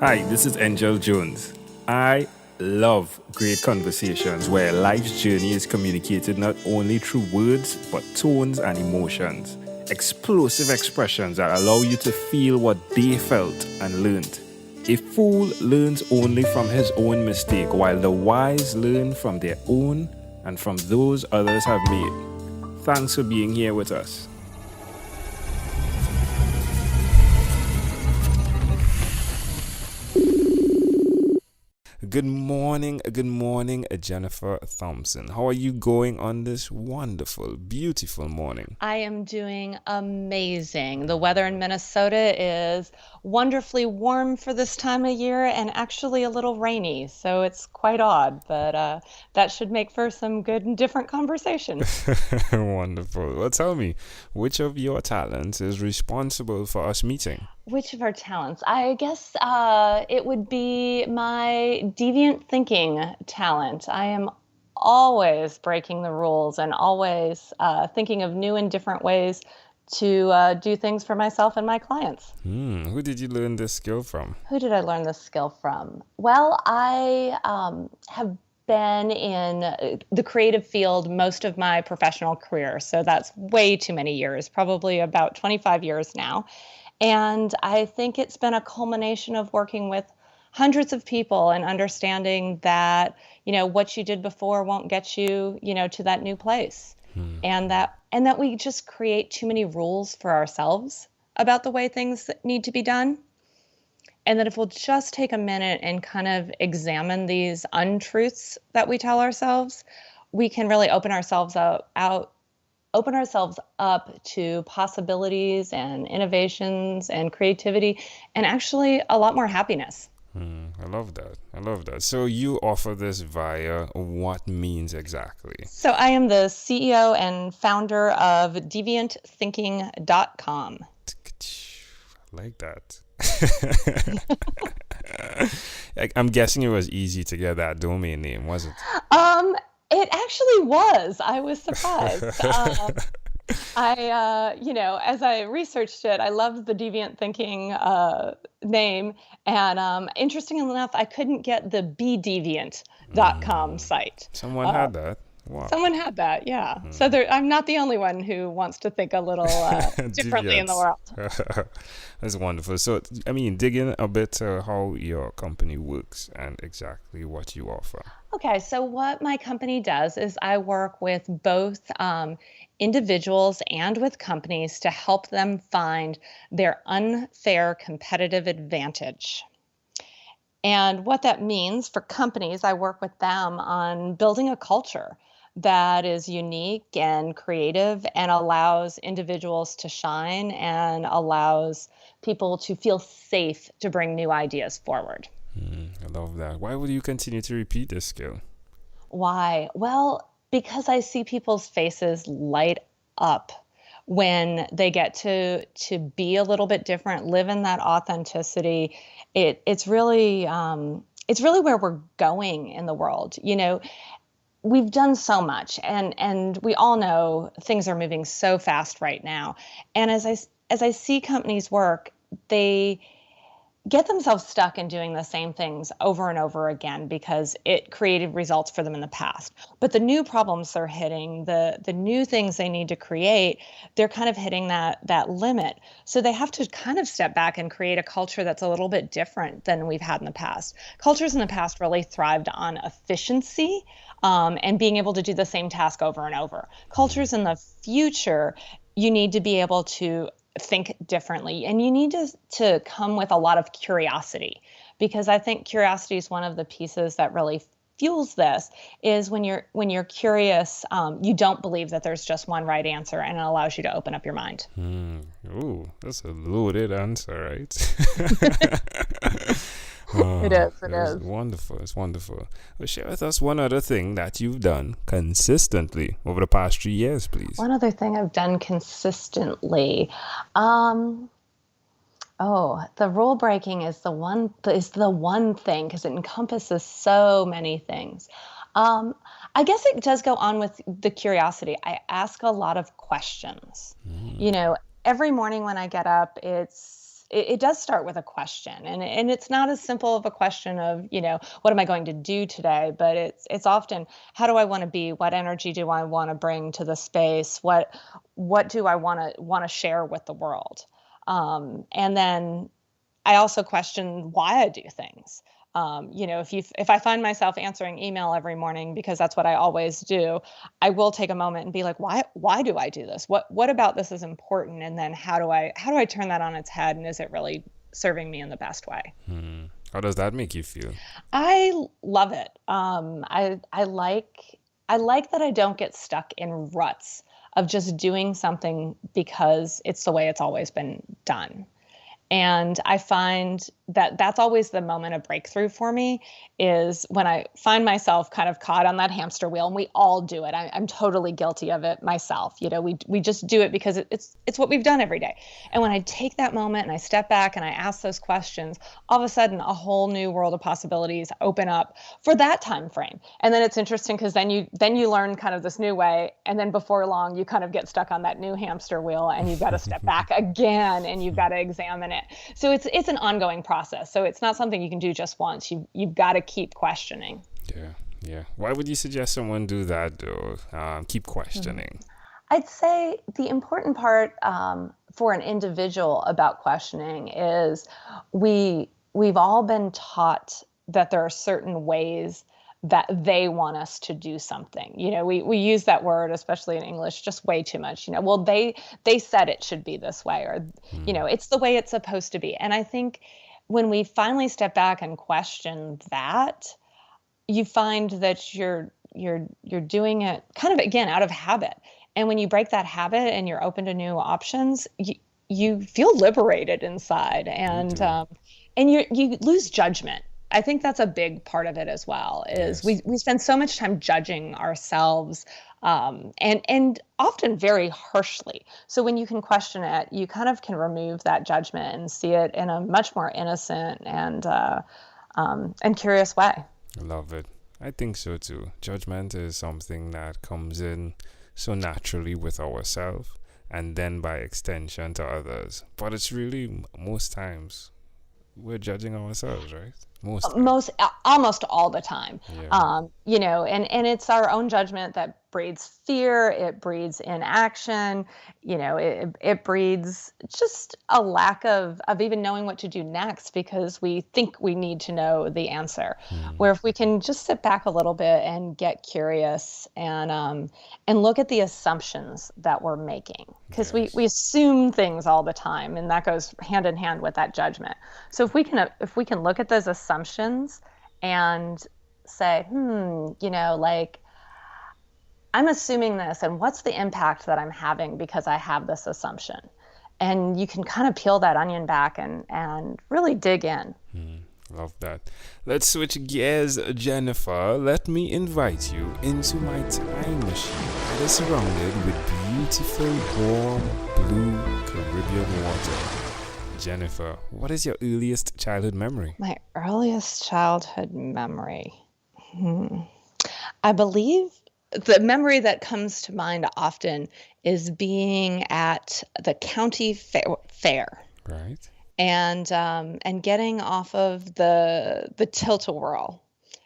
Hi, this is Angel Jones. I love great conversations where life's journey is communicated not only through words, but tones and emotions. Explosive expressions that allow you to feel what they felt and learned. A fool learns only from his own mistake, while the wise learn from their own and from those others have made. Thanks for being here with us. Good morning, Jennifer Thompson. How are you going on this wonderful, beautiful morning? I am doing amazing. The weather in Minnesota is wonderfully warm for this time of year and actually a little rainy. So it's quite odd, but that should make for some good and different conversation. Wonderful. Well, tell me, which of your talents is responsible for us meeting? Which of our talents? I guess it would be my deviant thinking talent. I am always breaking the rules and always thinking of new and different ways to do things for myself and my clients. Who did you learn this skill from? Who did I learn this skill from? Well, I have been in the creative field most of my professional career. So that's way too many years, probably about 25 years now. And I think it's been a culmination of working with hundreds of people and understanding that, what you did before won't get you, to that new place. And that we just create too many rules for ourselves about the way things need to be done. And that if we'll just take a minute and kind of examine these untruths that we tell ourselves, we can really open ourselves up to possibilities and innovations and creativity and actually a lot more happiness. I love that. I love that. So you offer this via what means exactly? So I am the CEO and founder of deviantthinking.com. I like that. I'm guessing it was easy to get that domain name, was it? It actually was. I was surprised. As I researched it, I loved the Deviant Thinking name. And interestingly enough, I couldn't get the bedeviant.com site. Someone had that. Wow. Someone had that, yeah. So I'm not the only one who wants to think a little differently in the world. That's wonderful. So, dig in a bit how your company works and exactly what you offer. Okay, so what my company does is I work with both individuals and with companies to help them find their unfair competitive advantage. And what that means for companies, I work with them on building a culture that is unique and creative and allows individuals to shine and allows people to feel safe to bring new ideas forward. I love that. Why would you continue to repeat this skill? Why? Well, because I see people's faces light up when they get to be a little bit different, live in that authenticity. It's really where we're going in the world. We've done so much, and we all know things are moving so fast right now. And as I see companies work, they get themselves stuck in doing the same things over and over again because it created results for them in the past. But the new problems they're hitting, the new things they need to create, they're kind of hitting that limit. So they have to kind of step back and create a culture that's a little bit different than we've had in the past. Cultures in the past really thrived on efficiency and being able to do the same task over and over. Cultures in the future, you need to be able to think differently, and you need to come with a lot of curiosity, because I think curiosity is one of the pieces that really fuels this. Is when you're curious, you don't believe that there's just one right answer, and it allows you to open up your mind. Ooh, that's a loaded answer, right? It is. Wonderful. It's wonderful. Well, share with us one other thing that you've done consistently over the past 3 years, please. One other thing I've done consistently. The rule breaking is the one thing, because it encompasses so many things. I guess it does go on with the curiosity. I ask a lot of questions. Every morning when I get up, it's it does start with a question, and it's not as simple of a question of, what am I going to do today, but it's often, how do I want to be? What energy do I want to bring to the space? What do I want to share with the world? And then I also question why I do things. If I find myself answering email every morning because that's what I always do, I will take a moment and be like, why do I do this? What about this is important? And then how do I turn that on its head? And is it really serving me in the best way? How does that make you feel? I love it. I like that I don't get stuck in ruts of just doing something because it's the way it's always been done. And I find that that's always the moment of breakthrough for me, is when I find myself kind of caught on that hamster wheel, and we all do it. I'm totally guilty of it myself. We just do it because it's what we've done every day. And when I take that moment and I step back and I ask those questions, all of a sudden a whole new world of possibilities open up for that time frame. And then it's interesting because then you learn kind of this new way, and then before long you kind of get stuck on that new hamster wheel, and you've got to step back again, and you've got to examine it. So it's an ongoing process. So it's not something you can do just once. You've got to keep questioning. Yeah. Why would you suggest someone do that, though? Keep questioning. I'd say the important part for an individual about questioning is we've all been taught that there are certain ways that they want us to do something. We use that word, especially in English, just way too much. Well, they said it should be this way, or it's the way it's supposed to be. And I think when we finally step back and question that, you find that you're doing it kind of, again, out of habit. And when you break that habit and you're open to new options, you feel liberated inside, and you lose judgment. I think that's a big part of it as well, is we spend so much time judging ourselves, and often very harshly. So when you can question it, you kind of can remove that judgment and see it in a much more innocent and curious way. I love it. I think so too. Judgment is something that comes in so naturally with ourselves, and then by extension to others. But it's really, most times, we're judging ourselves, right? Almost all the time. And it's our own judgment that breeds fear. It breeds inaction. It breeds just a lack of even knowing what to do next, because we think we need to know the answer. Where if we can just sit back a little bit and get curious and look at the assumptions that we're making, because we assume things all the time, and that goes hand in hand with that judgment. So if we can look at those assumptions and say, I'm assuming this, and what's the impact that I'm having because I have this assumption? And you can kind of peel that onion back and really dig in. Love that. Let's switch gears, Jennifer. Let me invite you into my time machine that is surrounded with beautiful, warm, blue Caribbean water. Jennifer, what is your earliest childhood memory? My earliest childhood memory. I believe the memory that comes to mind often is being at the county fair. Right. And getting off of the tilt-a-whirl.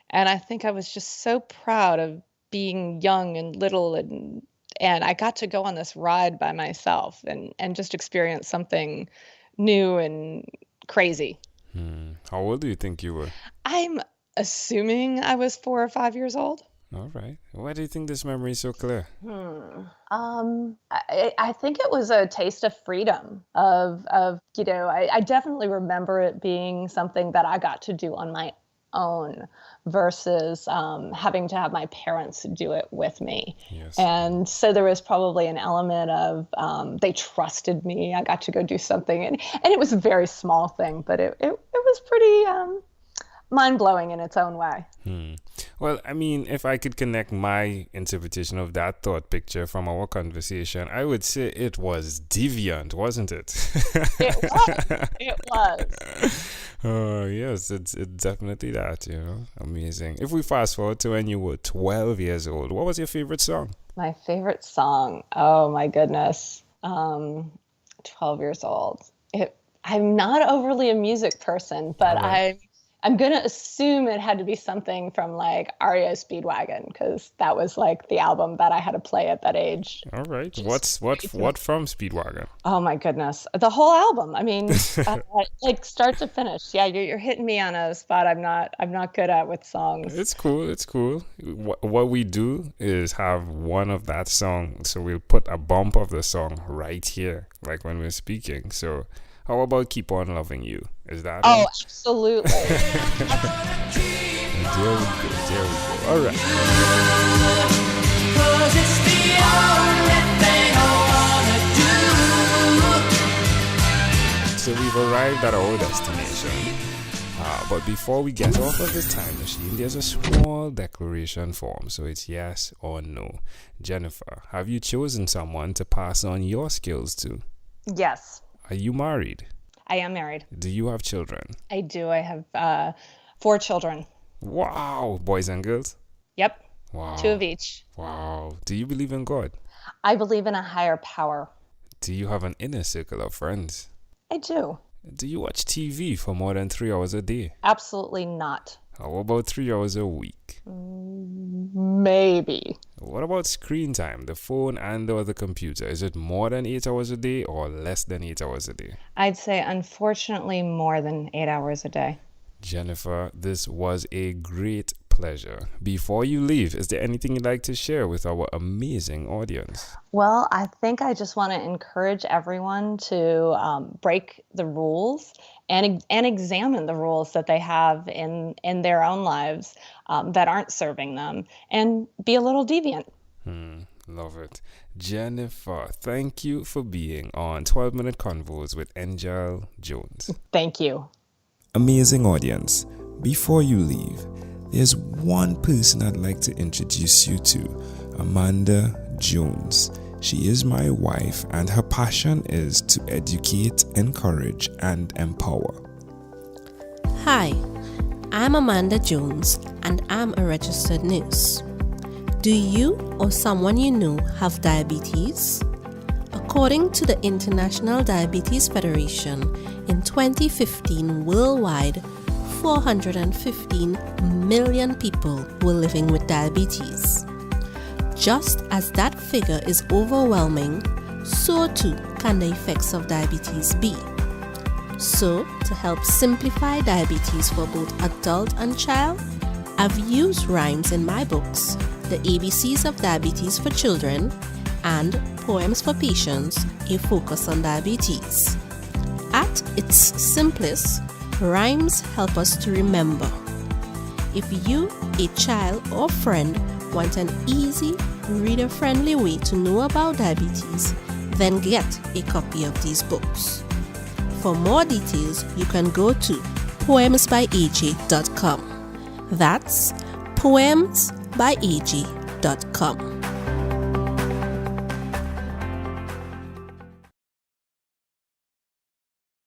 And I think I was just so proud of being young and little, and I got to go on this ride by myself and just experience something new and crazy. How old do you think you were? I'm assuming I was 4 or 5 years old. All right. Why do you think this memory is so clear? I think it was a taste of freedom I definitely remember it being something that I got to do on my own versus having to have my parents do it with me. Yes. And so there was probably an element of they trusted me. I got to go do something, and it was a very small thing, but it was pretty mind-blowing in its own way. Well, I mean, if I could connect my interpretation of that thought picture from our conversation, I would say it was Deviant, wasn't it? It was. Oh, yes, it's definitely that, Amazing. If we fast forward to when you were 12 years old, what was your favorite song? My favorite song? Oh, my goodness. 12 years old. I'm not overly a music person, but All I'm going to assume it had to be something from like REO Speedwagon, because that was like the album that I had to play at that age. All right. What from Speedwagon? Oh my goodness, the whole album. I mean, like start to finish. Yeah, you're hitting me on a spot I'm not good at with songs. It's cool. It's cool. What we do is have one of that song, so we'll put a bump of the song right here, like when we're speaking. So, how about "Keep on Loving You"? Is that? Oh, absolutely. There we go. There we go. All right. 'Cause it's the only thing I wanna do. So we've arrived at our destination. But before we get off of this time machine, there's a small declaration form. So it's yes or no. Jennifer, have you chosen someone to pass on your skills to? Yes, Are you married? I am married. Do you have children? I do. I have 4 children. Wow. Boys and girls? Yep. Wow. 2 of each. Wow. Do you believe in God? I believe in a higher power. Do you have an inner circle of friends? I do. Do you watch TV for more than 3 hours a day? Absolutely not. How about 3 hours a week? Maybe. What about screen time, the phone and or the computer? Is it more than 8 hours a day or less than 8 hours a day? I'd say, unfortunately, more than 8 hours a day. Jennifer, this was a great pleasure. Before you leave, is there anything you'd like to share with our amazing audience? Well, I think I just want to encourage everyone to break the rules and examine the rules that they have in their own lives that aren't serving them, and be a little deviant. Love it. Jennifer, thank you for being on 12-Minute Convos with Angel Jones. Thank you. Amazing audience, before you leave, there's one person I'd like to introduce you to, Amanda Jones. She is my wife, and her passion is to educate, encourage, and empower. Hi, I'm Amanda Jones, and I'm a registered nurse. Do you or someone you know have diabetes? According to the International Diabetes Federation, in 2015 worldwide, 415 million people were living with diabetes. Just as that figure is overwhelming, so too can the effects of diabetes be. So, to help simplify diabetes for both adult and child, I've used rhymes in my books, The ABCs of Diabetes for Children and Poems for Patients, A Focus on Diabetes. At its simplest, rhymes help us to remember. If you, a child or friend, want an easy, reader-friendly way to know about diabetes, then get a copy of these books. For more details, you can go to poemsbyaj.com. That's poemsbyaj.com.